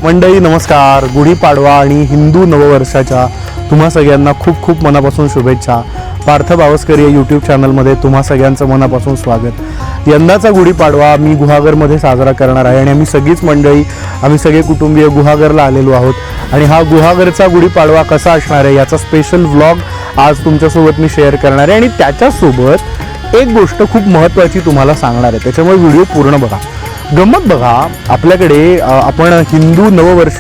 मंडळी नमस्कार. गुढीपाडवा आणि हिंदू नववर्षाच्या तुम्हा सगळ्यांना खूप खूप मनापासून शुभेच्छा. पार्थ बावस्कर या यूट्यूब चॅनलमध्ये तुम्हा सगळ्यांचं मनापासून स्वागत. यंदाचा गुढीपाडवा मी गुहागरमध्ये साजरा करणार आहे आणि आम्ही सगळीच मंडळी, आम्ही सगळे कुटुंबीय गुहागरला आलेलो आहोत आणि हा गुहागरचा गुढीपाडवा कसा असणार आहे याचा स्पेशल व्लॉग आज तुमच्यासोबत मी शेअर करणार आहे आणि त्याच्यासोबत एक गोष्ट खूप महत्त्वाची तुम्हाला सांगणार आहे, त्याच्यामुळे व्हिडिओ पूर्ण बघा. गंमत बघा, आपल्याकडे आपण हिंदू नववर्ष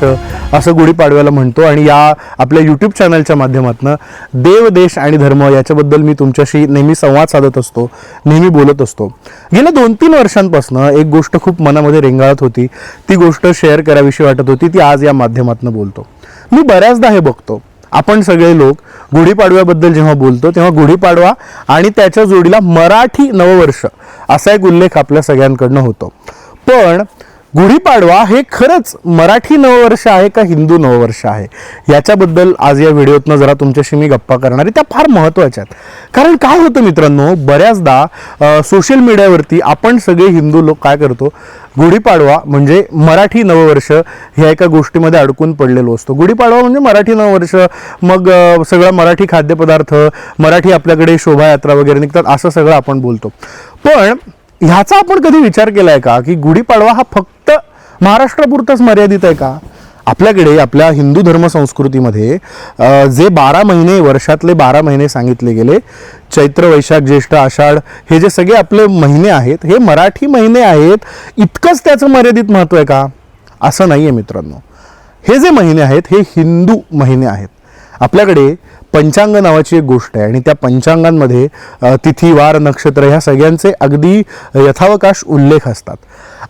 असं गुढीपाडव्याला म्हणतो आणि या आपल्या यूट्यूब चॅनलच्या माध्यमातून देव, देश आणि धर्म याच्याबद्दल मी तुमच्याशी नेहमी संवाद साधत असतो, नेहमी बोलत असतो. गेल्या 2-3 वर्षांपासून एक गोष्ट खूप मनामध्ये रेंगाळत होती, ती गोष्ट शेअर करावीशी वाटत होती, ती आज या माध्यमातून बोलतो. मी बऱ्याचदा हे बघतो, आपण सगळे लोक गुढीपाडव्याबद्दल जेव्हा बोलतो तेव्हा गुढीपाडवा आणि त्याच्या जोडीला मराठी नववर्ष असा एक उल्लेख आपल्या सगळ्यांकडनं होतो. पण गुढीपाडवा हे खरंच मराठी नववर्ष आहे का हिंदू नववर्ष आहे याच्याबद्दल आज या व्हिडिओतनं जरा तुमच्याशी मी गप्पा करणार आहे. त्या फार महत्त्वाच्या आहेत. कारण काय होतं मित्रांनो, बऱ्याचदा सोशल मीडियावरती आपण सगळे हिंदू लोक काय करतो, गुढीपाडवा म्हणजे मराठी नववर्ष ह्या एका गोष्टीमध्ये अडकून पडलेलो असतो. गुढीपाडवा म्हणजे मराठी नववर्ष, मग सगळं मराठी खाद्यपदार्थ, मराठी आपल्याकडे शोभायात्रा वगैरे निघतात असं सगळं आपण बोलतो. पण ह्याचा आपण कधी विचार केलाय का की गुढीपाडवा हा फक्त महाराष्ट्रापुरताच मर्यादित आहे का? आपल्याकडे आपल्या हिंदू धर्म संस्कृतीमध्ये जे 12 महिने, वर्षातले 12 महिने सांगितले गेले, चैत्र, वैशाख, ज्येष्ठ, आषाढ, हे जे सगळे आपले महिने आहेत हे मराठी महिने आहेत, इतकंच त्याचं मर्यादित महत्त्व आहे का? असं नाही आहे मित्रांनो. हे जे महिने आहेत हे हिंदू महिने आहेत. आपल्याकडे पंचांग नावाची एक गोष्ट आहे आणि त्या पंचांगांमध्ये तिथी, वार, नक्षत्र ह्या सगळ्यांचे अगदी यथावकाश उल्लेख असतात.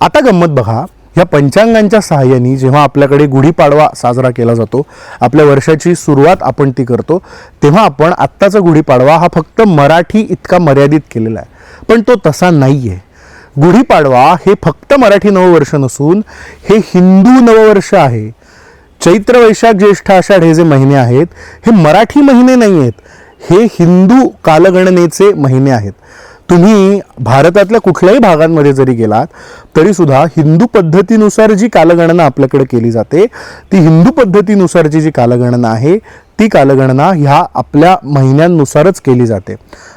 आता गंमत बघा, ह्या पंचांगांच्या सहाय्याने जेव्हा आपल्याकडे गुढीपाडवा साजरा केला जातो, आपल्या वर्षाची सुरुवात आपण ती करतो, तेव्हा आपण आत्ताचा गुढीपाडवा हा फक्त मराठी इतका मर्यादित केलेला आहे. पण तो तसा नाही आहे. गुढीपाडवा हे फक्त मराठी नववर्ष नसून हे हिंदू नववर्ष आहे. चैत्र, वैशाख, ज्येष्ठ, आषाढ हे जे महिने आहेत हे मराठी महिने नाही आहेत, हे हिंदू कालगणनेचे महिने आहेत. तुम्ही भारतातल्या कुठल्याही भागांमध्ये जरी गेलात तरी सुद्धा हिंदू पद्धतीनुसार जी कालगणना आपल्याकडे केली जाते, ती हिंदू पद्धतीनुसारची जी कालगणना आहे ती कालगणना ह्या आपल्या महिन्यांनुसारच केली जाते.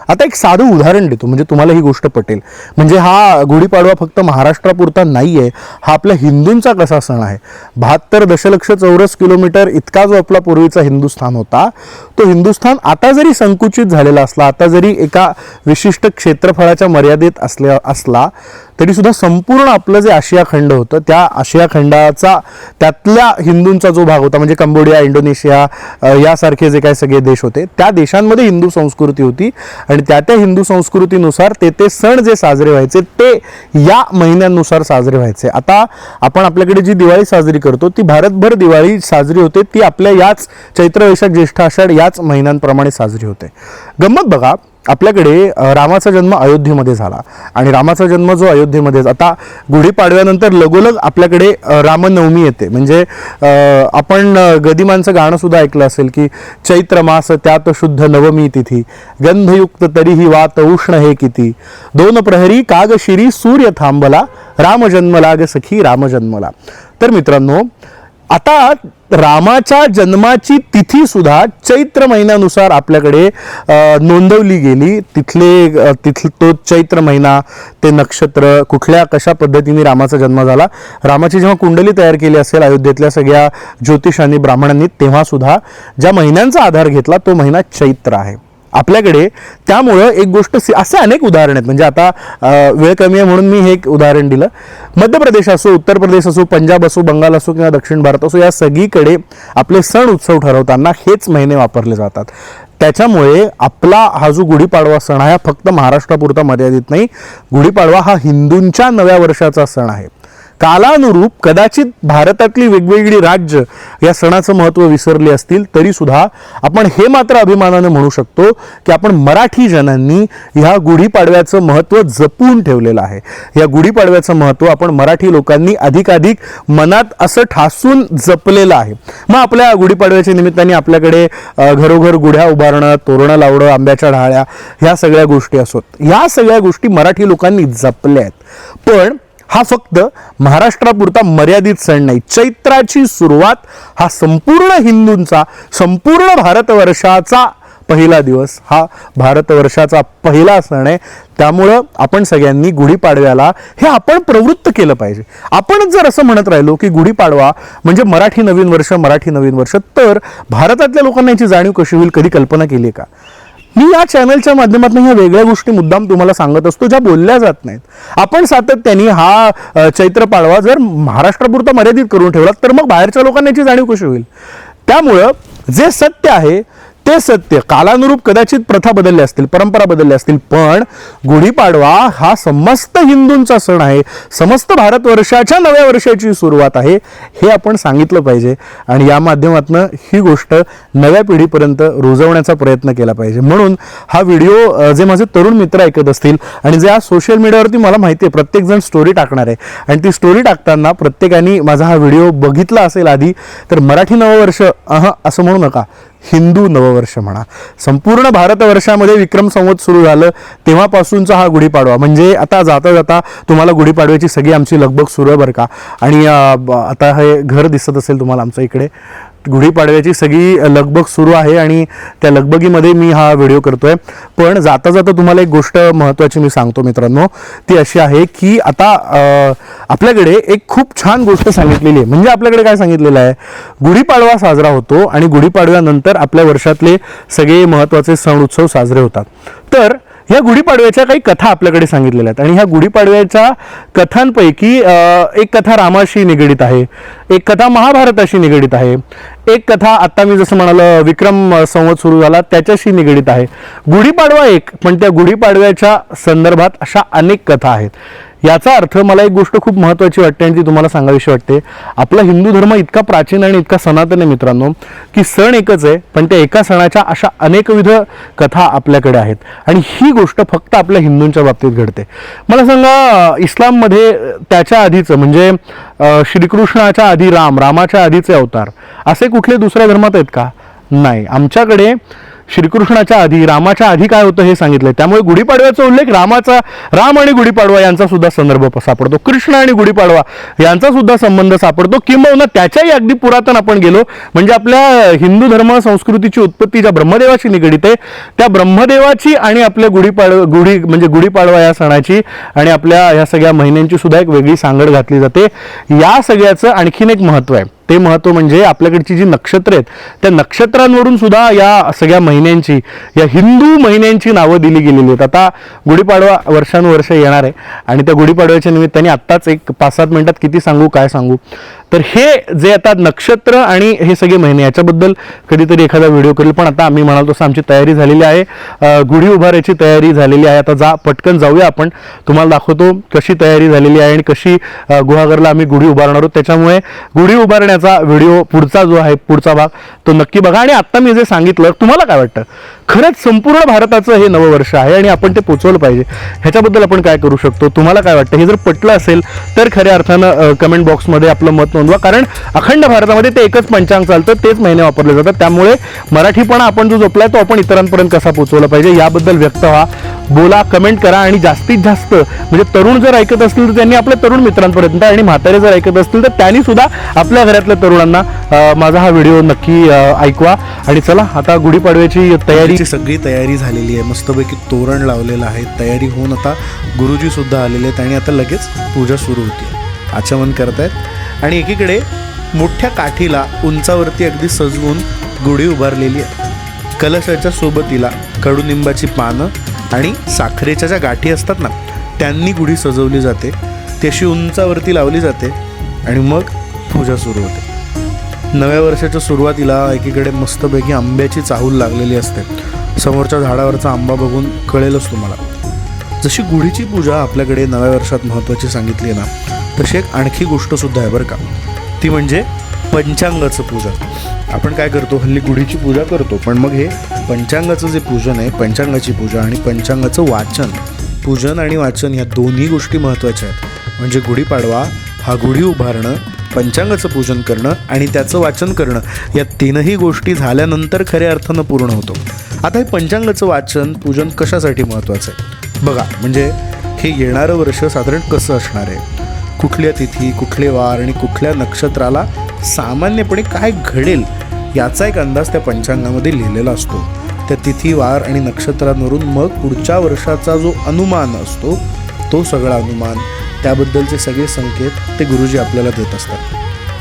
आता एक साधं उदाहरण देतो म्हणजे तुम्हाला ही गोष्ट पटेल. म्हणजे हा गुढीपाडवा फक्त महाराष्ट्रापुरता नाही आहे, हा आपल्या हिंदूंचा कसा सण आहे. 72 दशलक्ष चौरस किलोमीटर इतका जो आपला पूर्वीचा हिंदुस्थान होता, तो हिंदुस्थान आता जरी संकुचित झालेला असला, आता जरी एका विशिष्ट क्षेत्रफळाच्या मर्यादेत असला तरी सुद्धा संपूर्ण आपलं जे आशिया खंड होतं, त्या आशिया खंडाचा त्यातल्या हिंदूंचा जो भाग होता, म्हणजे कंबोडिया, इंडोनेशिया यासारखे जे काही सगळे देश होते, त्या देशांमध्ये हिंदू संस्कृती होती आणि त्या हिंदू संस्कृतीनुसार ते सण जे साजरे व्हायचे ते या महिन्यांनुसार साजरे व्हायचे. आता आपण आपल्याकडे जी दिवाळी साजरी करतो ती भारतभर दिवाळी साजरी होते, ती आपल्या याच चैत्र, वैशाख, ज्येष्ठ, आषाढ याच महिन्यांप्रमाणे साजरी होते. गंमत बघा, आपल्याकडे रामाचा जन्म अयोध्येमध्ये झाला आणि रामाचा जन्म जो अयोध्येमध्ये, आता गुढीपाडव्यानंतर लगोलग आपल्याकडे रामनवमी येते. म्हणजे आपण गदिमांचं गाणं सुद्धा ऐकलं असेल की चैत्र मास त्यात शुद्ध नवमी तिथी, गंधयुक्त तरीही वात उष्ण हे किती, 2 प्रहरी काग शिरी सूर्य थांबला, राम जन्मला ग सखी राम जन्मला. तर मित्रांनो, आता रामाच्या जन्माची तिथी सुद्धा चैत्र महिन्यानुसार आपल्याकडे नोंदवली गेली. तिथलं तो चैत्र महिना, ते नक्षत्र, कुठल्या कशा पद्धतीने रामाचा जन्म झाला, रामाची जेव्हा कुंडली तयार केली असेल अयोध्येतल्या सगळ्या ज्योतिषांनी, ब्राह्मणांनी, तेव्हा सुद्धा ज्या महिन्यांचा आधार घेतला तो महिना चैत्र आहे आपल्याकडे. त्यामुळं एक गोष्ट, असे अनेक उदाहरण आहेत. म्हणजे आता वेळ कमी आहे म्हणून मी हे एक उदाहरण दिलं. मध्य प्रदेश असो, उत्तर प्रदेश असो, पंजाब असो, बंगाल असो किंवा दक्षिण भारत असो, या सगळीकडे आपले सण उत्सव ठरवताना हेच महिने वापरले जातात. त्याच्यामुळे आपला हा जो गुढीपाडवा सण आहे फक्त महाराष्ट्रापुरता मर्यादित नाही. गुढीपाडवा हा हिंदूंच्या नव्या वर्षाचा सण आहे. कालानुरूप कदाचित भारतातली वेगवेगळी राज्य या सणाचं महत्त्व विसरली असतील तरी सुद्धा आपण हे मात्र अभिमानाने म्हणू शकतो की आपण मराठी जनांनी ह्या गुढीपाडव्याचं महत्त्व जपून ठेवलेलं आहे. या गुढीपाडव्याचं महत्त्व आपण मराठी लोकांनी अधिकाधिक मनात असं ठासून जपलेलं आहे. मग आपल्या गुढीपाडव्याच्या निमित्ताने आपल्याकडे घरोघर गुढ्या उभारणं, तोरणं लावणं, आंब्याच्या ढाळ्या, ह्या सगळ्या गोष्टी असोत, ह्या सगळ्या गोष्टी मराठी लोकांनी जपल्या आहेत. पण हा फक्त महाराष्ट्रापुरता मर्यादित सण नाही. चैत्राची सुरुवात हा संपूर्ण हिंदूंचा, संपूर्ण भारतवर्षाचा पहिला दिवस, हा भारतवर्षाचा पहिला सण आहे. त्यामुळं आपण सगळ्यांनी गुढीपाडव्याला हे आपण प्रवृत्त केलं पाहिजे. आपणच जर असं म्हणत राहिलो की गुढीपाडवा म्हणजे मराठी नवीन वर्ष, मराठी नवीन वर्ष, तर भारतातल्या लोकांना याची जाणीव कशी होईल? कधी कल्पना केली का? मी या चॅनलच्या माध्यमातून ह्या वेगळ्या गोष्टी मुद्दाम तुम्हाला सांगत असतो ज्या बोलल्या जात नाहीत. आपण सातत्याने हा चैत्र पाडवा जर महाराष्ट्रापुरता मर्यादित करून ठेवला तर मग बाहेरच्या लोकांना याची जाणीव कशी होईल? त्यामुळं जे सत्य आहे ते सत्य, कालानुरूप कदाचित प्रथा बदलल्या असतील, परंपरा बदलल्या असतील, पण गुढीपाडवा हा समस्त हिंदूंचा सण आहे, समस्त भारतवर्षाच्या नव्या वर्षाची सुरुवात आहे, हे आपण सांगितलं पाहिजे. आणि या माध्यमातून ही गोष्ट नव्या पिढीपर्यंत रुजवण्याचा प्रयत्न केला पाहिजे. म्हणून हा व्हिडिओ जे माझे तरुण मित्र ऐकत असतील आणि जे आज सोशल मीडियावरती मला माहिती आहे प्रत्येकजण स्टोरी टाकणार आहे, आणि ती स्टोरी टाकताना प्रत्येकाने माझा हा व्हिडिओ बघितला असेल आधी, तर मराठी नववर्ष असं म्हणू नका, हिंदू नववर्ष म्हणा. संपूर्ण भारतवर्षामध्ये विक्रम संवत सुरू झालं तेव्हापासूनचा हा गुढीपाडवा, म्हणजे आता जाता जाता तुम्हाला गुढीपाडव्याची सगळी आमची लगबग सुरू आहे बरं का. आणि आता हे घर दिसत असेल तुम्हाला आमच्या इकडे, गुढीपाडव्याची सगळी लगबग सुरू आहे आणि त्या लगबगीमध्ये मी हा व्हिडिओ करतोय. पण जाता जाता तुम्हाला एक गोष्ट महत्त्वाची मी सांगतो मित्रांनो, ती अशी आहे की आता आपल्याकडे एक खूप छान गोष्ट सांगितलेली आहे. म्हणजे आपल्याकडे काय सांगितलेलं आहे, गुढीपाडवा साजरा होतो आणि गुढीपाडव्यानंतर आपल्या वर्षातले सगळे महत्त्वाचे सण उत्सव साजरे होतात. तर ह्या गुढीपाडव्याच्या काही कथा आपल्याकडे सांगितलेल्या आहेत आणि ह्या गुढीपाडव्याच्या कथांपैकी एक कथा रामाशी निगडीत आहे, एक कथा महाभारताशी निगडीत आहे, एक कथा आता मी जसं म्हणालो विक्रम संवत सुरू झाला त्याच्याशी निगडीत आहे. गुढीपाडवा एक, पण त्या गुढीपाडव्याच्या संदर्भात अशा अनेक कथा आहेत. याचा अर्थ मला एक गोष्ट खूप महत्त्वाची वाटते आणि ती तुम्हाला सांगावीशी वाटते. आपला हिंदू धर्म इतका प्राचीन आणि इतका सनातन आहे मित्रांनो, की सण एकच आहे पण त्या एका सणाच्या अशा अनेकविध कथा आपल्याकडे आहेत. आणि ही गोष्ट फक्त आपल्या हिंदूंच्या बाबतीत घडते. मला सांगा, इस्लाममध्ये त्याच्या आधीचं म्हणजे श्रीकृष्णाच्या आधी रामाच्या आधीचे अवतार असे कुठले दुसऱ्या धर्मात आहेत का? नाही. आमच्याकडे श्रीकृष्णाच्या आधी, रामाच्या आधी काय होतं हे सांगितलंय. त्यामुळे गुढीपाडव्याचा उल्लेख राम आणि गुढीपाडवा यांचा सुद्धा संदर्भ सापडतो, कृष्ण आणि गुढीपाडवा यांचा सुद्धा संबंध सापडतो. किंबहुना त्याच्याही अगदी पुरातन आपण गेलो म्हणजे आपल्या हिंदू धर्म संस्कृतीची उत्पत्ती ज्या ब्रह्मदेवाची निगडीत आहे, त्या ब्रह्मदेवाची आणि आपल्या गुढीपाडवा या सणाची आणि आपल्या ह्या सगळ्या महिन्यांची सुद्धा एक वेगळी सांगड घातली जाते. या सगळ्याचं आणखीन एक महत्त्व आहे. ते महत्त्व म्हणजे आपल्याकडची जी नक्षत्र आहेत त्या नक्षत्रांवरून सुद्धा या सगळ्या महिन्यांची, या हिंदू महिन्यांची नावं दिली गेलेली आहेत. आता गुढीपाडवा वर्षानुवर्ष येणार आहे आणि त्या गुढीपाडव्याच्या निमित्ताने आत्ताच एक 5-7 मिनिटात किती सांगू काय सांगू. तर हे जे आता नक्षत्र आणि हे सगळे महिने याच्याबद्दल कधीतरी एखादा व्हिडिओ करेल. पण आता आम्ही म्हणालो तसं आमची तयारी झालेली आहे, गुढी उभारायची तयारी झालेली आहे. आता पटकन जाऊया, आपण तुम्हाला दाखवतो कशी तयारी झालेली आहे आणि कशी गुहागरला आम्ही गुढी उभारणार आहोत. त्याच्यामुळे गुढी उभारण्याचा व्हिडिओ पुढचा जो आहे, पुढचा भाग तो नक्की बघा. आणि आता मी जे सांगितलं तुम्हाला काय वाटतं, खरंच संपूर्ण भारताचं हे नववर्ष आहे आणि आपण ते पोचवलं पाहिजे, ह्याच्याबद्दल आपण काय करू शकतो, तुम्हाला काय वाटतं? हे जर पटलं असेल तर खऱ्या अर्थानं कमेंट बॉक्समध्ये आपलं मत नोंदवा. कारण अखंड भारतामध्ये ते एकच पंचांग चालतं, तेच महिने वापरले जातात. त्यामुळे मराठीपणा आपण जो जपलाय तो आपण इतरांपर्यंत कसा पोचवला पाहिजे याबद्दल व्यक्त व्हा, बोला, कमेंट करा. आणि जास्तीत जास्त म्हणजे तरुण जर ऐकत असतील तर त्यांनी आपल्या तरुण मित्रांपर्यंत, आणि म्हातारे जर ऐकत असतील तर त्यांनी सुद्धा आपल्या घरातल्या तरुणांना माझा हा व्हिडिओ नक्की ऐकवा. आणि चला आता गुढीपाडव्याची तयारीची सगळी तयारी झालेली आहे, मस्तपैकी तोरण लावलेलं आहे, तयारी होऊन आता गुरुजी सुद्धा आलेले आहेत आणि आता लगेच पूजा सुरू होती, आचमन करतायत. आणि एकीकडे मोठ्या काठीला उंचावरती अगदी सजवून गुढी उभारलेली आहे. कलशाच्या सोबतीला कडुनिंबाची पानं आणि साखरेच्या ज्या गाठी असतात ना त्यांनी गुढी सजवली जाते, ती अशी उंचावरती लावली जाते आणि मग पूजा सुरू होते. नव्या वर्षाच्या सुरुवातीला एकीकडे मस्तपैकी आंब्याची चाहूल लागलेली असते. समोरच्या झाडावरचा आंबा बघून कळेलच तुम्हाला. जशी गुढीची पूजा आपल्याकडे नव्या वर्षात महत्त्वाची सांगितली आहे ना, तशी एक आणखी गोष्टसुद्धा आहे बरं का, ती म्हणजे पंचांगाचं पूजन. आपण काय करतो, हल्ली गुढीची पूजा करतो, पण मग हे पंचांगाचं जे पूजन आहे, पंचांगाची पूजा आणि पंचांगाचं वाचन, पूजन आणि वाचन ह्या दोन्ही गोष्टी महत्त्वाच्या आहेत. म्हणजे गुढीपाडवा हा गुढी उभारणं, पंचांगाचं पूजन करणं आणि त्याचं वाचन करणं, या तीनही गोष्टी झाल्यानंतर खऱ्या अर्थानं पूर्ण होतो. आता हे पंचांगाचं वाचन पूजन कशासाठी महत्त्वाचं आहे बघा. म्हणजे हे येणारं वर्ष साधारण कसं असणार आहे, कुठल्या तिथी, कुठले वार आणि कुठल्या नक्षत्राला सामान्यपणे काय घडेल याचा एक अंदाज त्या पंचांगामध्ये लिहिलेला असतो. त्या तिथी, वार आणि नक्षत्रांवरून मग पुढच्या वर्षाचा जो अनुमान असतो तो सगळा अनुमान, त्याबद्दलचे सगळे संकेत ते गुरुजी आपल्याला देत असतात.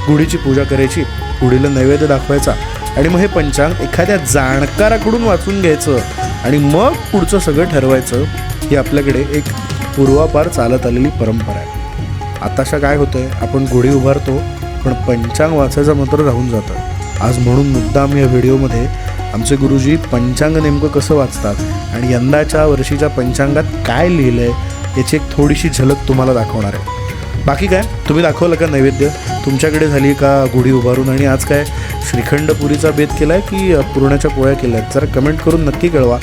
गुढीची पूजा करायची, गुढीला नैवेद्य दाखवायचा आणि मग हे पंचांग एखाद्या जाणकाराकडून वाचून घ्यायचं आणि मग पुढचं सगळं ठरवायचं. ही आपल्याकडे एक पूर्वापार चालत आलेली परंपरा आहे. आताशा काय होतंय, आपण गुढी उभारतो पण पंचांग वाचायचं मात्र राहून जातं. आज म्हणून मुद्दाम या व्हिडिओमध्ये आमचे गुरुजी पंचांग नेमकं कसं वाचतात आणि यंदाच्या वर्षीच्या पंचांगात काय लिहिलं आहे याची एक थोडीशी झलक तुम्हाला दाखवणार आहे. बाकी काय, तुम्ही दाखवलं का नैवेद्य? तुमच्याकडे झाली का गुढी उभारून? आणि आज काय श्रीखंड पुरीचा बेत केला आहे की पुरणाच्या पोळ्या केल्या आहेत? जरा कमेंट करून नक्की कळवा.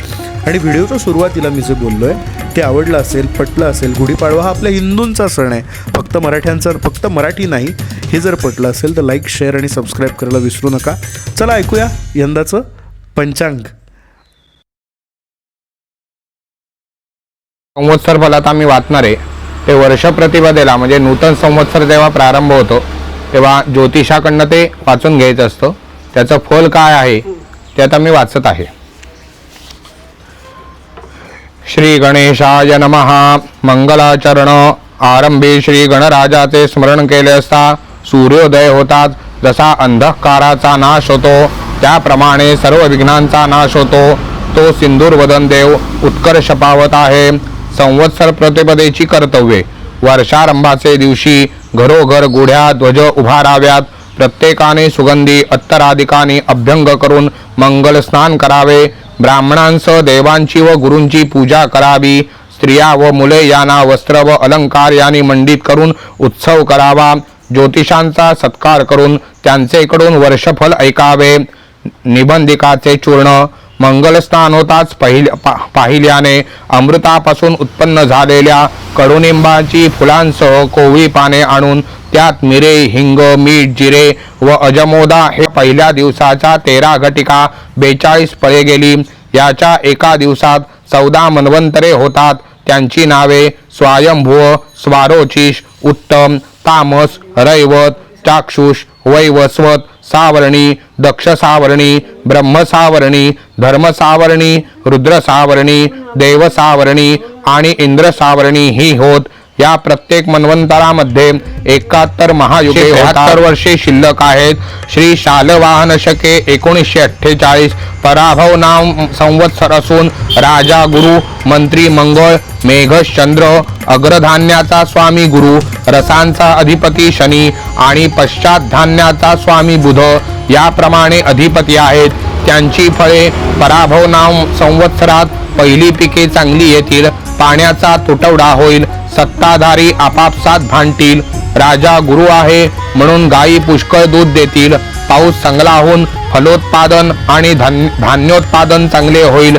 आणि व्हिडिओच्या सुरुवातीला मी जे बोललो आहे ते आवडलं असेल, पटलं असेल, गुढीपाडवा हा आपल्या हिंदूंचा सण आहे, फक्त मराठ्यांचा, फक्त मराठी नाही, हे जर पटलं असेल तर लाईक, शेअर आणि सबस्क्राईब करायला विसरू नका. चला ऐकूया यंदाचं पंचांग. संवत्सर फलात आम्ही वाचणार आहे ते वर्ष प्रतिपदेला, म्हणजे नूतन संवत्सर जेव्हा प्रारंभ होतो तेव्हा ज्योतिषाकडनं ते वाचून घ्यायचं असतं. त्याचं फल काय आहे ते आता मी वाचत आहे. श्री गणेशाय नमः. मंगलाचरण. आरंभी श्री गणराजाचे स्मरण केले असता सूर्योदय होतात. जसा अंधकाराचा नाश होतो त्याप्रमाणे सर्व विघ्नांचा नाश होतो. तो सिंदूर वदन देव उत्कर्ष पावत आहे. संवत्सर प्रतिपदेची कर्तव्ये. वर्षारंभाचे दिवशी घरोघर गुढ्या ध्वज उभाराव्यात. प्रत्येकाने सुगंधी अत्तराधिकाने अभ्यंग करून मंगल स्नान करावे. ब्राह्मणांसह देवांची व गुरूंची पूजा करावी. स्त्रिया व मुले यांना वस्त्र व अलंकार यांनी मंडित करून उत्सव करावा. ज्योतिषांचा सत्कार करून त्यांचेकडून वर्षफल ऐकावे. निबंधिकाचे चूर्ण. मंगलस्नान होताच पाहिल्याने अमृतापासून उत्पन्न झालेल्या कडुनिंबाची फुलांसह कोवळी पाने आणून त्यात मिरे, हिंग, मीठ, जिरे व अजमोदा हे पहिल्या दिवसाच्या 13 घटिका 42 फळे गेली. याच्या एका दिवसात 14 मन्वंतरे होतात. त्यांची नावे स्वायंभुव, स्वारोचिष, उत्तम, तामस, रैवत, चाक्षुष, वैवस्वत, सावरणी, दक्ष सावरणी, ब्रह्म सावरणी, धर्म सावरणी, रुद्र सावरणी, देव सावरणी आणि इंद्र सावरणी ही होत. या प्रत्येक मन्वंतरामध्ये 71 महायुगे 73 वर्षे शिल्लक आहेत. श्री शालवाहन शके 1948 पराभव नाम संवत्सर असून राजा गुरु, मंत्री मंगळ, मेघश्चंद्र, अग्रधान्याचा स्वामी गुरु, रसांचा अधिपती शनी आणि पश्चात धान्याचा स्वामी बुध याप्रमाणे अधिपती आहेत. त्यांची फळे पराभव नाम संवत्सरात पहिली पिके चांगली येतील. पाण्याचा तुटवडा होईल. सत्ताधारी आपापसात भांडतील. राजा गुरु आहे म्हणून गायी पुष्कळ दूध देतील. पाऊस चांगला होऊन फलोत्पादन आणि धान्योत्पादन चांगले होईल.